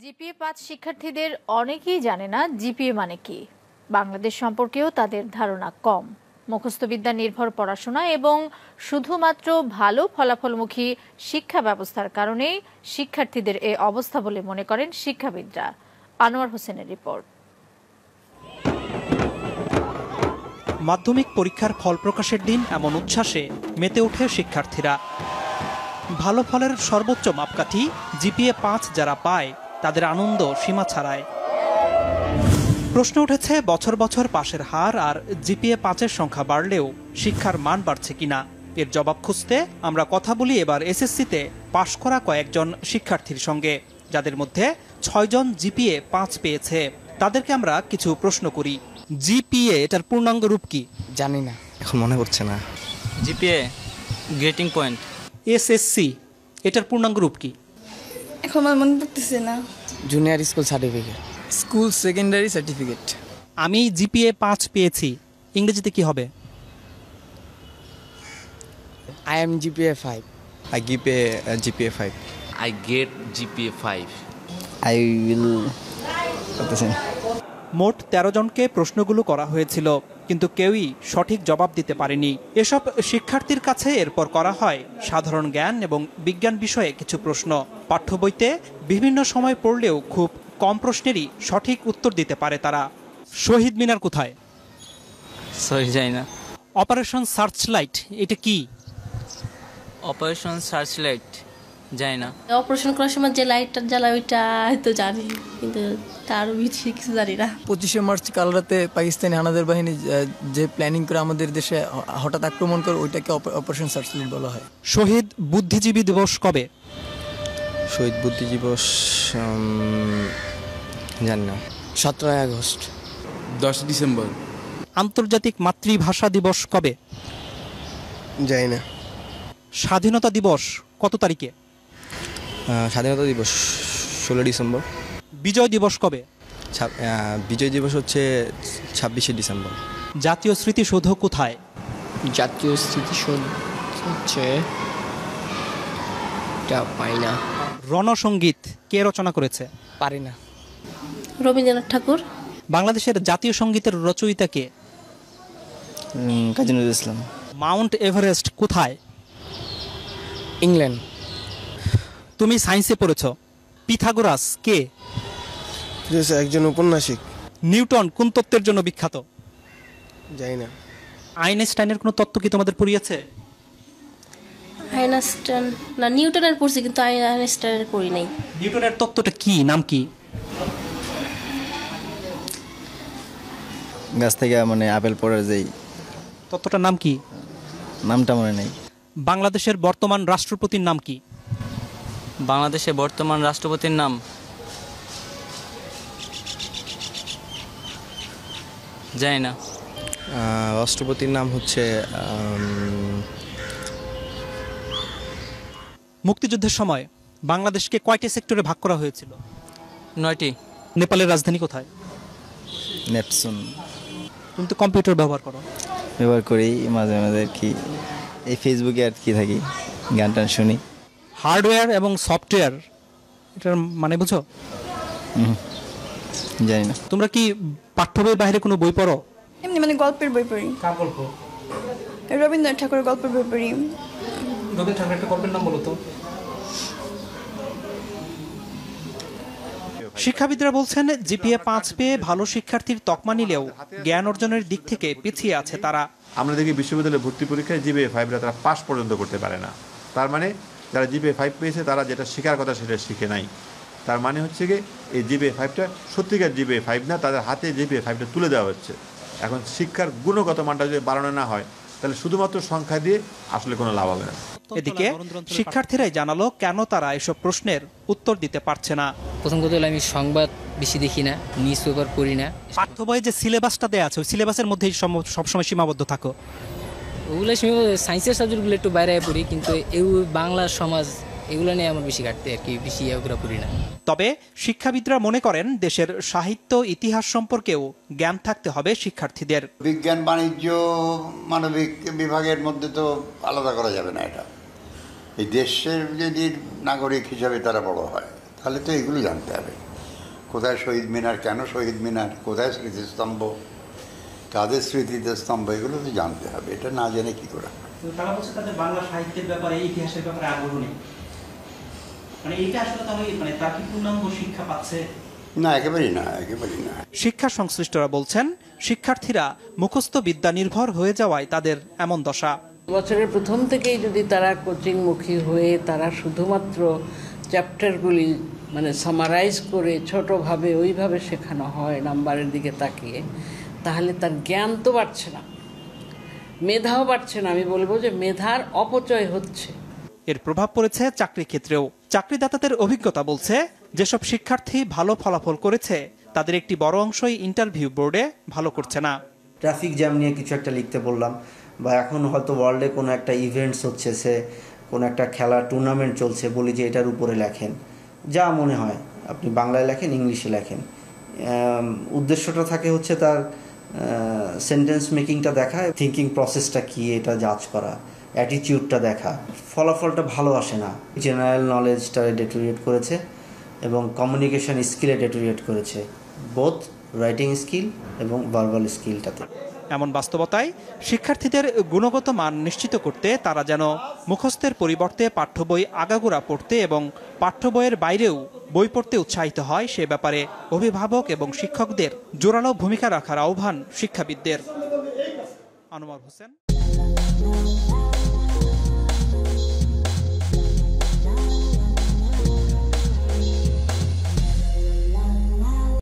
GPA five শিক্ষার্থীদের অনেকেই জানে না জিপিএ মানে কি। বাংলাদেশ সম্পর্কেও তাদের ধারণা কম। মুখস্থবিদ্যা নির্ভর পড়াশোনা এবং শুধুমাত্র ভালো ফলাফলমুখী শিক্ষা ব্যবস্থার কারণেই শিক্ষার্থীদের এ অবস্থা বলে মনে করেন শিক্ষাবিদরা। আনোয়ার হোসেনের রিপোর্ট। মাধ্যমিক পরীক্ষার ফল প্রকাশের দিন এমন উচ্ছ্বাসে মেতে ওঠে শিক্ষার্থীরা। ভালো ফলের সর্বোচ্চ মাপকাঠি জিপিএ-৫ যারা পায় তাদের আনন্দ সীমা ছাড়ায়। প্রশ্ন উঠেছে বছর বছর পাশের হার আর জিপিএ-৫-এর সংখ্যা বাড়লেও শিক্ষার মান বাড়ছে কিনা। এর জবাব খুঁজতে আমরা কথা বলি এবার এসএসসিতে পাশ করা কয়েকজন শিক্ষার্থীর সঙ্গে, যাদের মধ্যে ৬ জন জিপিএ-৫ পেয়েছে। তাদেরকে আমরা কিছু প্রশ্ন করি। জিপিএ এটার পূর্ণাঙ্গ রূপ কি? জানি না, এখন মনে পড়ছে না। GPA grating point. এসএসসি এটার পূর্ণাঙ্গ রূপ কি? এখন আমার মনে পড়তেছে না। Junior school certificate, school secondary certificate. আমি জিপিএ-৫ পেয়েছি, ইংরেজিতে কি হবে? I am GPA 5. I give a GPA 5. I get GPA 5. I will. মোট ১৩ জনকে প্রশ্নগুলো করা হয়েছিল, কিন্তু কেউই সঠিক জবাব দিতে পারেনি। এসব শিক্ষার্থীর কাছে এরপর করা হয় সাধারণ জ্ঞান এবং বিজ্ঞান বিষয়ে কিছু প্রশ্ন। পাঠ্য বইতে বিভিন্ন সময় পড়লেও খুব কম প্রশ্নেরই সঠিক উত্তর দিতে পারে তারা। শহীদ মিনার কোথায়? সরি, জানি না। অপারেশন সার্চলাইট এটা কি? অপারেশন সার্চলাইট জানি না। অপারেশন করার সময় যে লাইটটা জ্বালায় ওইটা হয়তো জানি, কিন্তু তার বেশি কিছু জানি না। 25শে মার্চ কাল রাতে পাকিস্তানি হানাদার বাহিনী যে প্ল্যানিং করে আমাদের দেশে হঠাৎ আক্রমণ করে, ওইটাকে অপারেশন সার্চলাইট বলা হয়। শহীদ বুদ্ধিজীবী দিবস কবে? শহীদ বুদ্ধি দিবস জানি না। 17 আগস্ট। 10 ডিসেম্বর। আন্তর্জাতিক মাতৃভাষা দিবস কবে? জানি না। স্বাধীনতা দিবস কত তারিখে? স্বাধীনতা দিবস 16 ডিসেম্বর। বিজয় দিবস কবে? বিজয় দিবস হচ্ছে 26শে ডিসেম্বর। জাতীয় স্মৃতিসৌধ কোথায়? জাতীয় স্মৃতিসৌধ হচ্ছে পাই না। রণসঙ্গীত কে রচনা করেছে? পারি না। রবীন্দ্রনাথ ঠাকুর। বাংলাদেশের জাতীয় সঙ্গীতের রচয়িতা কে? কাজী নজরুল ইসলাম। মাউন্ট এভারেস্ট কোথায়? ইংল্যান্ড। তুমি সায়েন্সে পড়েছ। পিথাগোরাস কে? একজন ঔপন্যাসিক। নিউটন কোন তত্ত্বের জন্য বিখ্যাত? জানি না। আইনস্টাইনের কোনো তত্ত্ব কি তোমাদের পড়িয়েছে? আইনস্টাইন না, নিউটনের পড়ছি, কিন্তু আইনস্টাইনের পড়ি নাই। নিউটনের তত্ত্বটা কি, নাম কি? গাছ থেকে মানে আপেল পড়ার যেই তত্ত্বটার নাম কি? নামটা মনে নেই। বাংলাদেশের বর্তমান রাষ্ট্রপতির নাম কি? বাংলাদেশের বর্তমান রাষ্ট্রপতির নাম জানি না। রাষ্ট্রপতির নাম হচ্ছে মুক্তিযুদ্ধের সময় বাংলাদেশকে কয়টি সেক্টরে ভাগ করা হয়েছিল? 9টি। নেপালের রাজধানী কোথায়? নেপসুন। তুমি তো কম্পিউটার ব্যবহার করো। ব্যবহার করি মাঝে মাঝে, কি এই ফেসবুকে আর কি থাকি, গান টান শুনি। হার্ডওয়্যার এবং সফটওয়্যার এটার মানে বুঝো? জানি না। তোমরা কি পাঠ্য বইয়ের বাইরে কোনো বই পড়ো? এমনি মানে গল্পের বই পড়ি। কার গল্প? রবীন্দ্রনাথ ঠাকুরের গল্পের বই পড়ি। রবীন্দ্রনাথ ঠাকুরের একটা গল্পের নাম বলো তো। শিক্ষাবিদরা বলছেন জিপিএ-৫ পেয়ে ভালো শিক্ষার্থীর তকমা নিলেও জ্ঞান অর্জনের দিক থেকে পিছিয়ে আছে তারা। আমরা দেখি বিশ্ববিদ্যালয়ে ভর্তি পরীক্ষায় জিপিএ-5 তারা পাস পর্যন্ত করতে পারে না। তার মানে যারা জিপিএ-5 পেয়েছে তারা যেটা শেখার কথা সেটা শিখে নাই। তার মানে হচ্ছে কি এই জিপিএ-5টা সত্যিকার জিপিএ-5 না, তাদের হাতে জিপিএ-5টা তুলে দেওয়া হচ্ছে। এখন শিক্ষার গুণগত মানটা যদি বাড়ানো না হয়, তাহলে শুধুমাত্র সংখ্যা দিয়ে আসলে কোনো লাভ হবে না। এদিকে শিক্ষার্থীরাই জানালো কেন তারা এসব প্রশ্নের উত্তর দিতে পারছে না। প্রথম কথা হলো আমি সংবাদ বেশি দেখি না, নিউজ পেপার পড়ি না। পাঠ্য বইয়ে যে সিলেবাসটা দেওয়া আছে ওই সিলেবাসের মধ্যেই সবসময় সীমাবদ্ধ থাকো। ওগুলো সায়েন্সের সাবজেক্টগুলো একটু বাইরে পড়ি, কিন্তু এই বাংলা সমাজ এগুলো নিয়ে আমার বেশি ঘাটতে আর কি, বেশি এগুলো পড়ি না। তবে শিক্ষাবিদরা মনে করেন দেশের সাহিত্য ইতিহাস সম্পর্কেও জ্ঞান থাকতে হবে শিক্ষার্থীদের। বিজ্ঞান, বাণিজ্য, মানবিক বিভাগের মধ্যে তো আলাদা করা যাবে না। এটা এই দেশের যদি নাগরিক হিসাবে তারা বড় হয়, তাহলে তো এগুলো জানতে হবে। কোথায় শহীদ মিনার, কেন শহীদ মিনার, কোথায় স্মৃতিস্তম্ভ, কাদের স্মৃতিতে স্তম্ভ, এগুলো তো জানতে হবে। এটা না জেনে কি করে? তারা বলছে তাদের বাংলা সাহিত্যের ব্যাপারে, ইতিহাসের ব্যাপারে আগ্রহ নেই। মানে এটা আসলে তাহলে মানে তার কি পূর্ণাঙ্গ শিক্ষা পাচ্ছে? না, একেবারেই না, একেবারেই না। শিক্ষা সংশ্লিষ্টরা বলছেন শিক্ষার্থীরা মুখস্থ বিদ্যা নির্ভর হয়ে যাওয়ায় তাদের এমন দশা। বছরের প্রথম থেকেই যদি তারা কোচিংমুখী হয়ে তারা শুধুমাত্র চ্যাপ্টারগুলি মানে সামারাইজ করে ছোটোভাবে ওইভাবে শেখানো হয় নাম্বারের দিকে তাকিয়ে, তাহলে তার জ্ঞান তো বাড়ছে না, মেধাও বাড়ছে না। আমি বলবো যে মেধার অপচয় হচ্ছে। এর প্রভাব পড়েছে চাকরি ক্ষেত্রেও। চাকরিদাতাদের অভিজ্ঞতা বলছে যেসব শিক্ষার্থী ভালো ফলাফল করেছে তাদের একটি বড় অংশই ইন্টারভিউ বোর্ডে ভালো করছে না। ট্রাফিক জ্যাম নিয়ে কিছু একটা লিখতে বললাম, বা এখন হয়তো ওয়ার্ল্ডে কোনো একটা ইভেন্টস হচ্ছে, সে কোনো একটা খেলা টুর্নামেন্ট চলছে, বলি যে এটার উপরে লেখেন, যা মনে হয় আপনি বাংলায় লেখেন, ইংলিশে লেখেন। উদ্দেশ্যটা থাকে হচ্ছে তার সেন্টেন্স মেকিংটা দেখা, থিঙ্কিং প্রসেসটা কী এটা জাজ করা, অ্যাটিটিউডটা দেখা। ফলাফলটা ভালো আসে না। জেনারেল নলেজটা ডেটোরিয়েট করেছে এবং কমিউনিকেশন স্কিলে ডেটোরিয়েট করেছে, বোথ রাইটিং স্কিল এবং ভার্বাল স্কিলটাতে। এমন বাস্তবতায় শিক্ষার্থীদের গুণগত মান নিশ্চিত করতে তারা যেন মুখস্থের পরিবর্তে পাঠ্য বই আগাগোড়া পড়তে এবং পাঠ্য বইয়ের বাইরেও বই পড়তে উৎসাহিত হয়, সে ব্যাপারে অভিভাবক এবং শিক্ষকদের জোরালো ভূমিকা রাখার আহ্বান শিক্ষাবিদদের। আনোয়ার হোসেন।